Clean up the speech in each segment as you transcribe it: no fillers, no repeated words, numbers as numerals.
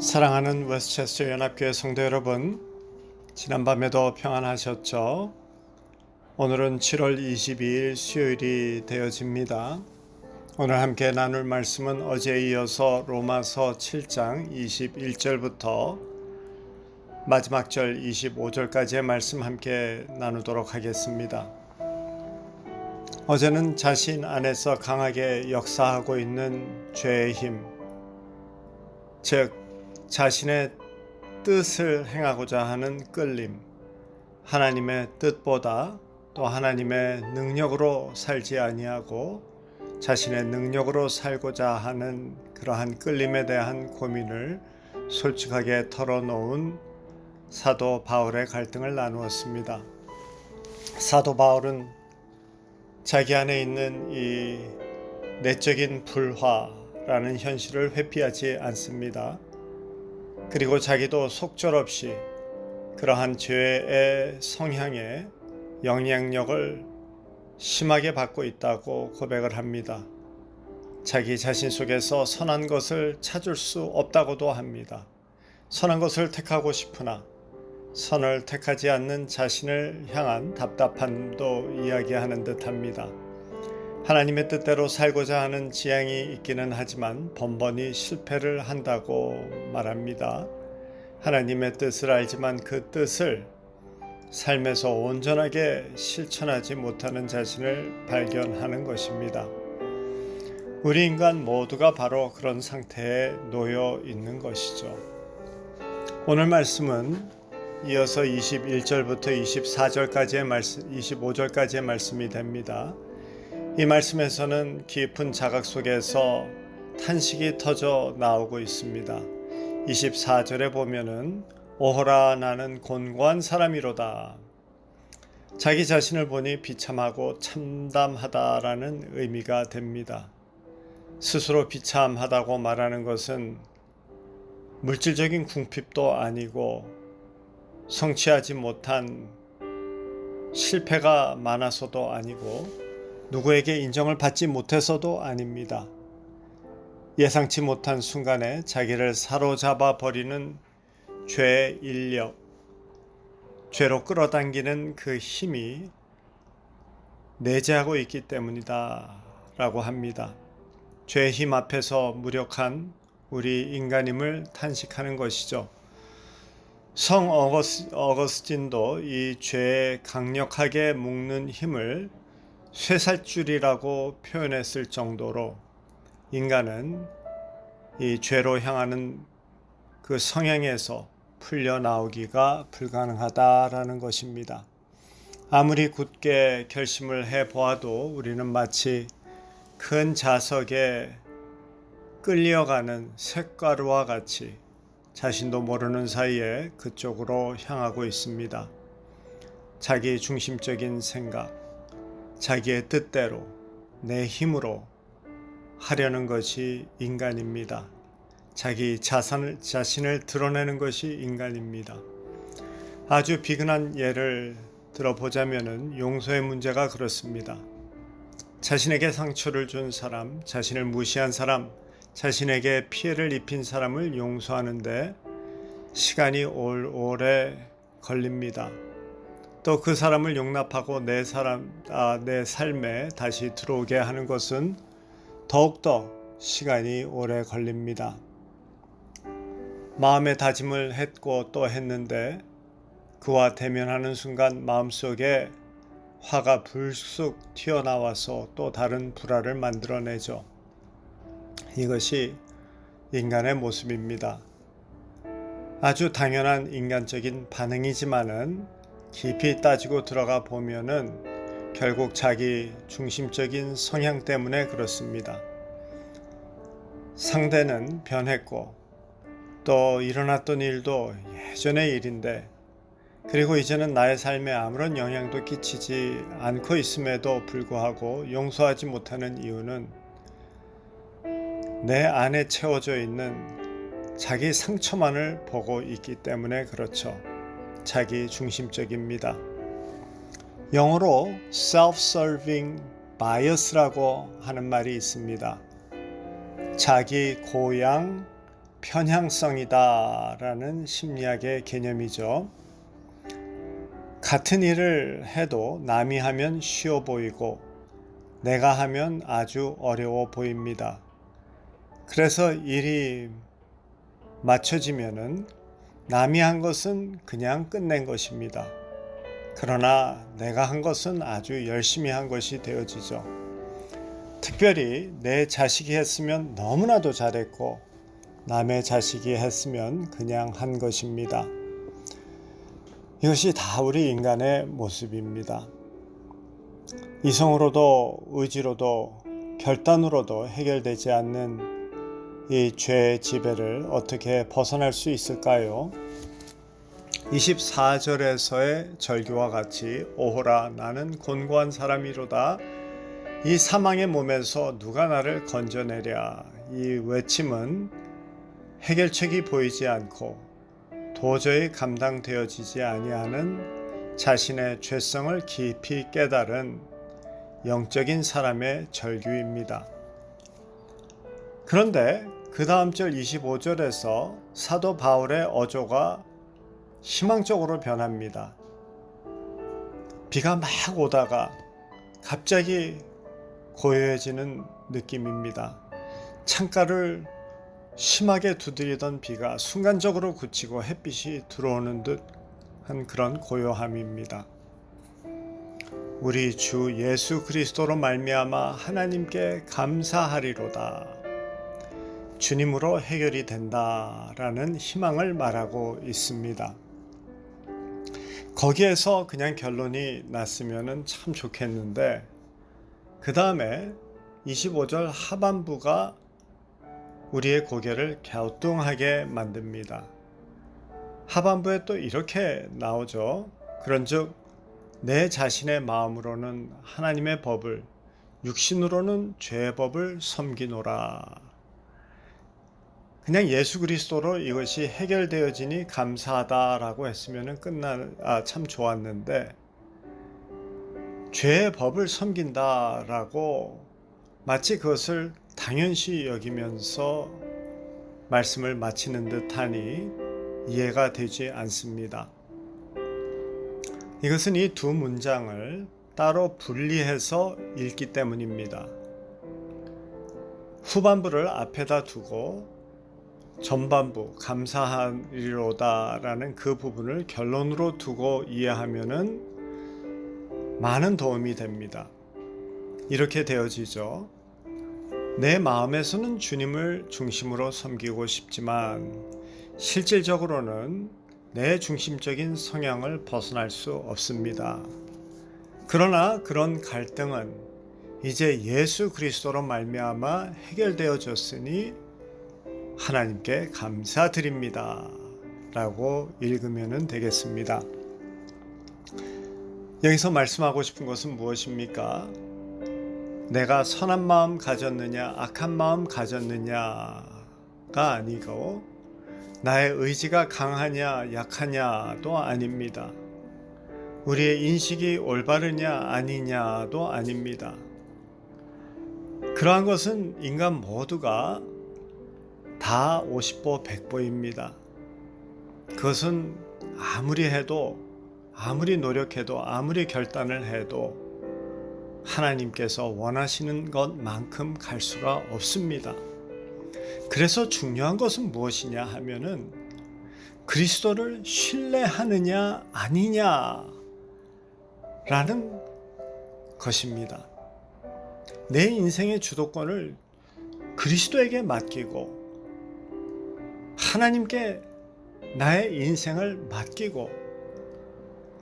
사랑하는 웨스트체스터 연합교회 성도 여러분, 지난밤에도 평안하셨죠? 오늘은 7월 22일 수요일이 되어집니다. 오늘 함께 나눌 말씀은 어제에 이어서 로마서 7장 21절부터 마지막 절 25절까지의 말씀 함께 나누도록 하겠습니다. 어제는 자신 안에서 강하게 역사하고 있는 죄의 힘, 즉 자신의 뜻을 행하고자 하는 끌림, 하나님의 뜻보다 또 하나님의 능력으로 살지 아니하고 자신의 능력으로 살고자 하는 그러한 끌림에 대한 고민을 솔직하게 털어놓은 사도 바울의 갈등을 나누었습니다. 사도 바울은 자기 안에 있는 이 내적인 불화라는 현실을 회피하지 않습니다. 그리고 자기도 속절없이 그러한 죄의 성향에 영향력을 심하게 받고 있다고 고백을 합니다. 자기 자신 속에서 선한 것을 찾을 수 없다고도 합니다. 선한 것을 택하고 싶으나 선을 택하지 않는 자신을 향한 답답함도 이야기하는 듯합니다. 하나님의 뜻대로 살고자 하는 지향이 있기는 하지만 번번이 실패를 한다고 말합니다. 하나님의 뜻을 알지만 그 뜻을 삶에서 온전하게 실천하지 못하는 자신을 발견하는 것입니다. 우리 인간 모두가 바로 그런 상태에 놓여 있는 것이죠. 오늘 말씀은 이어서 21절부터 24절까지의 말씀, 25절까지의 말씀이 됩니다. 이 말씀에서는 깊은 자각 속에서 탄식이 터져 나오고 있습니다. 24절에 보면은 오호라 나는 곤고한 사람이로다. 자기 자신을 보니 비참하고 참담하다라는 의미가 됩니다. 스스로 비참하다고 말하는 것은 물질적인 궁핍도 아니고 성취하지 못한 실패가 많아서도 아니고 누구에게 인정을 받지 못해서도 아닙니다. 예상치 못한 순간에 자기를 사로잡아 버리는 죄의 인력, 죄로 끌어당기는 그 힘이 내재하고 있기 때문이다 라고 합니다. 죄의 힘 앞에서 무력한 우리 인간임을 탄식하는 것이죠. 성 어거스틴도 이 죄에 강력하게 묶는 힘을 쇠살줄이라고 표현했을 정도로 인간은 이 죄로 향하는 그 성향에서 풀려 나오기가 불가능하다라는 것입니다. 아무리 굳게 결심을 해보아도 우리는 마치 큰 자석에 끌려가는 쇳가루와 같이 자신도 모르는 사이에 그쪽으로 향하고 있습니다. 자기 중심적인 생각, 자기의 뜻대로 내 힘으로 하려는 것이 인간입니다. 자기 자신을 드러내는 것이 인간입니다. 아주 비근한 예를 들어보자면 용서의 문제가 그렇습니다. 자신에게 상처를 준 사람, 자신을 무시한 사람, 자신에게 피해를 입힌 사람을 용서하는데 시간이 오래 걸립니다. 또 그 사람을 용납하고 내 삶에 다시 들어오게 하는 것은 더욱더 시간이 오래 걸립니다. 마음의 다짐을 했고 또 했는데 그와 대면하는 순간 마음속에 화가 불쑥 튀어나와서 또 다른 불화를 만들어내죠. 이것이 인간의 모습입니다. 아주 당연한 인간적인 반응이지만은 깊이 따지고 들어가 보면은 결국 자기 중심적인 성향 때문에 그렇습니다. 상대는 변했고 또 일어났던 일도 예전의 일인데 그리고 이제는 나의 삶에 아무런 영향도 끼치지 않고 있음에도 불구하고 용서하지 못하는 이유는 내 안에 채워져 있는 자기 상처만을 보고 있기 때문에 그렇죠. 자기 중심적입니다. 영어로 self-serving bias라고 하는 말이 있습니다. 자기 고양 편향성이다라는 심리학의 개념이죠. 같은 일을 해도 남이 하면 쉬워 보이고 내가 하면 아주 어려워 보입니다. 그래서 일이 맞춰지면은 남이 한 것은 그냥 끝낸 것입니다. 그러나 내가 한 것은 아주 열심히 한 것이 되어지죠. 특별히 내 자식이 했으면 너무나도 잘했고 남의 자식이 했으면 그냥 한 것입니다. 이것이 다 우리 인간의 모습입니다. 이성으로도 의지로도 결단으로도 해결되지 않는 이 죄의 지배를 어떻게 벗어날 수 있을까요? 24절에서의 절규와 같이 오호라 나는 곤고한 사람이로다 이 사망의 몸에서 누가 나를 건져내랴. 이 외침은 해결책이 보이지 않고 도저히 감당되어지지 아니하는 자신의 죄성을 깊이 깨달은 영적인 사람의 절규입니다. 그런데 그 다음 절 25절에서 사도 바울의 어조가 희망적으로 변합니다. 비가 막 오다가 갑자기 고요해지는 느낌입니다. 창가를 심하게 두드리던 비가 순간적으로 그치고 햇빛이 들어오는 듯한 그런 고요함입니다. 우리 주 예수 그리스도로 말미암아 하나님께 감사하리로다. 주님으로 해결이 된다라는 희망을 말하고 있습니다. 거기에서 그냥 결론이 났으면 참 좋겠는데 그 다음에 25절 하반부가 우리의 고개를 갸우뚱하게 만듭니다. 하반부에 또 이렇게 나오죠. 그런즉 내 자신의 마음으로는 하나님의 법을 육신으로는 죄의 법을 섬기노라. 그냥 예수 그리스도로 이것이 해결되어지니 감사하다라고 했으면 참 좋았는데 죄의 법을 섬긴다라고 마치 그것을 당연시 여기면서 말씀을 마치는 듯하니 이해가 되지 않습니다. 이것은 이 두 문장을 따로 분리해서 읽기 때문입니다. 후반부를 앞에다 두고 전반부 감사하리로다라는 그 부분을 결론으로 두고 이해하면은 많은 도움이 됩니다. 이렇게 되어지죠. 내 마음에서는 주님을 중심으로 섬기고 싶지만 실질적으로는 내 중심적인 성향을 벗어날 수 없습니다. 그러나 그런 갈등은 이제 예수 그리스도로 말미암아 해결되어졌으니 하나님께 감사드립니다. 라고 읽으면 되겠습니다. 여기서 말씀하고 싶은 것은 무엇입니까? 내가 선한 마음 가졌느냐, 악한 마음 가졌느냐가 아니고 나의 의지가 강하냐, 약하냐도 아닙니다. 우리의 인식이 올바르냐, 아니냐도 아닙니다. 그러한 것은 인간 모두가 다 50보 100보입니다. 그것은 아무리 해도 아무리 노력해도 아무리 결단을 해도 하나님께서 원하시는 것만큼 갈 수가 없습니다. 그래서 중요한 것은 무엇이냐 하면은 그리스도를 신뢰하느냐 아니냐라는 것입니다. 내 인생의 주도권을 그리스도에게 맡기고 하나님께 나의 인생을 맡기고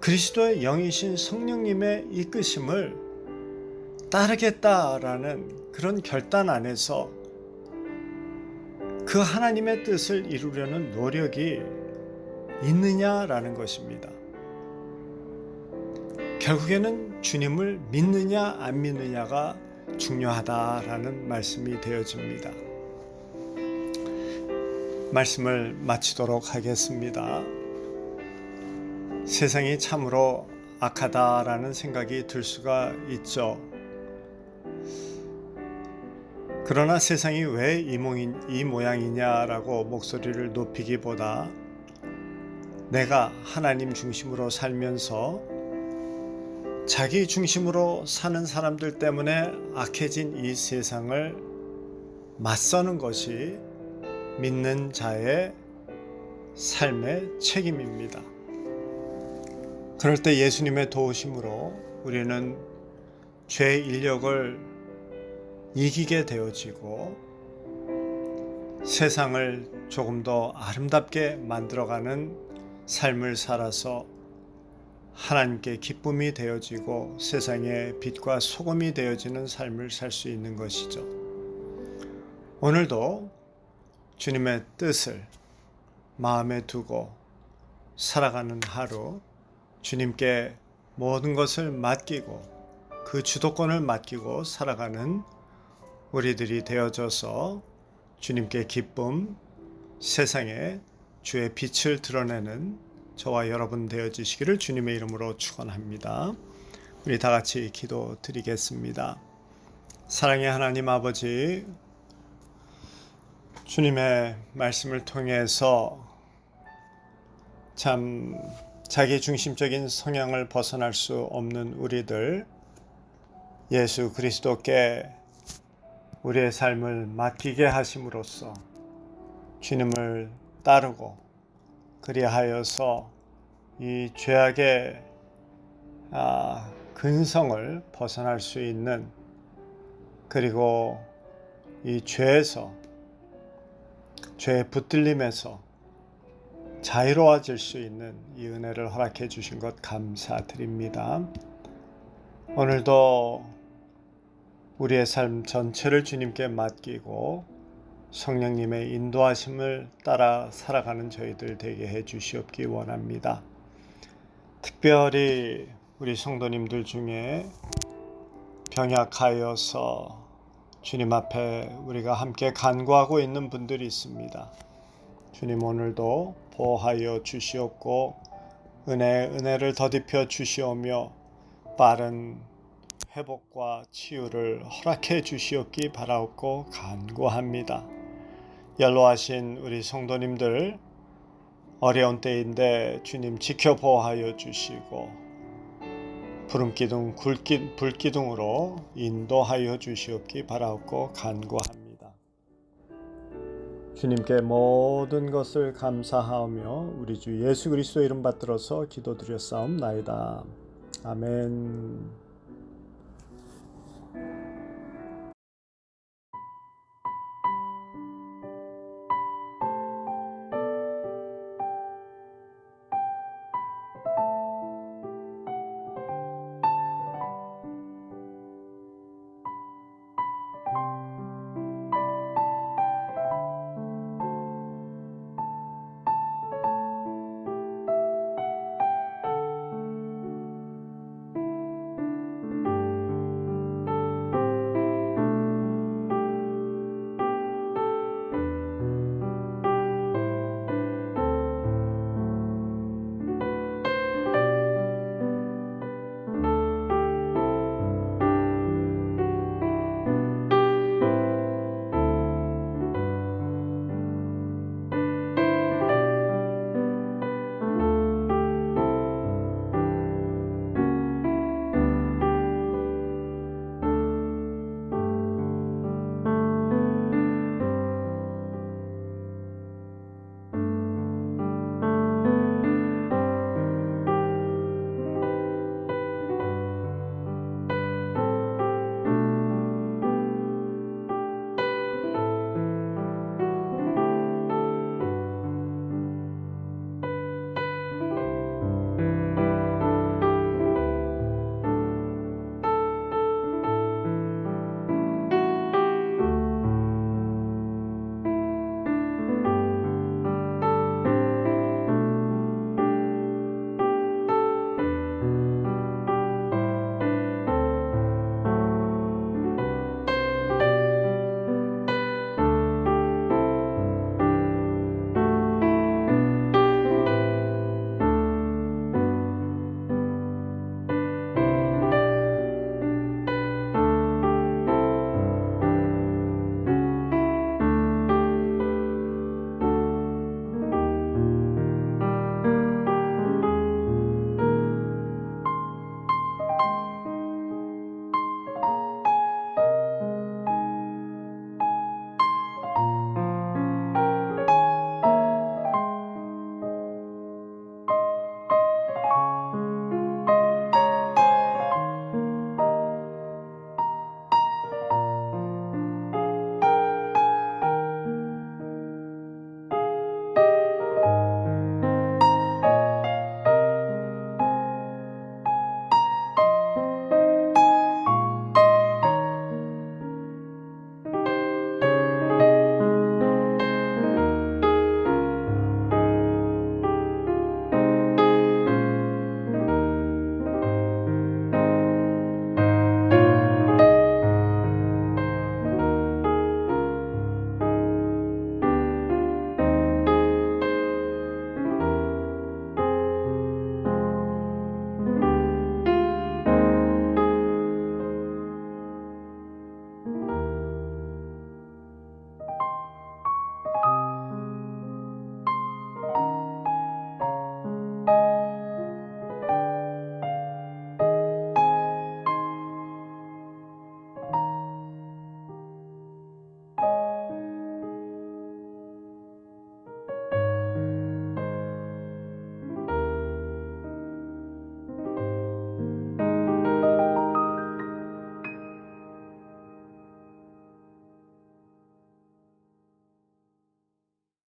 그리스도의 영이신 성령님의 이끄심을 따르겠다라는 그런 결단 안에서 그 하나님의 뜻을 이루려는 노력이 있느냐라는 것입니다. 결국에는 주님을 믿느냐 안 믿느냐가 중요하다라는 말씀이 되어집니다. 말씀을 마치도록 하겠습니다. 세상이 참으로 악하다라는 생각이 들 수가 있죠. 그러나 세상이 왜 이 모양이냐라고 목소리를 높이기보다 내가 하나님 중심으로 살면서 자기 중심으로 사는 사람들 때문에 악해진 이 세상을 맞서는 것이 믿는 자의 삶의 책임입니다. 그럴 때 예수님의 도우심으로 우리는 죄의 인력을 이기게 되어지고 세상을 조금 더 아름답게 만들어가는 삶을 살아서 하나님께 기쁨이 되어지고 세상의 빛과 소금이 되어지는 삶을 살 수 있는 것이죠. 오늘도 주님의 뜻을 마음에 두고 살아가는 하루, 주님께 모든 것을 맡기고 그 주도권을 맡기고 살아가는 우리들이 되어져서 주님께 기쁨, 세상에 주의 빛을 드러내는 저와 여러분 되어지시기를 주님의 이름으로 축원합니다. 우리 다 같이 기도드리겠습니다. 사랑의 하나님 아버지, 주님의 말씀을 통해서 참 자기 중심적인 성향을 벗어날 수 없는 우리들, 예수 그리스도께 우리의 삶을 맡기게 하심으로써 주님을 따르고 그리하여서 이 죄악의 근성을 벗어날 수 있는, 그리고 이 죄에서, 죄의 붙들림에서 자유로워질 수 있는 이 은혜를 허락해 주신 것 감사드립니다. 오늘도 우리의 삶 전체를 주님께 맡기고 성령님의 인도하심을 따라 살아가는 저희들 되게 해 주시옵기 원합니다. 특별히 우리 성도님들 중에 병약하여서 주님 앞에 우리가 함께 간구하고 있는 분들이 있습니다. 주님 오늘도 보호하여 주시옵고 은혜를 더딥혀 주시오며 빠른 회복과 치유를 허락해 주시옵기 바라옵고 간구합니다. 연로하신 우리 성도님들 어려운 때인데 주님 지켜 보호하여 주시고 부름기둥 불기둥으로 인도하여 주시옵기 바라옵고 간구합니다. 주님께 모든 것을 감사하며 우리 주 예수 그리스도 이름 받들어서 기도드렸사옵나이다. 아멘.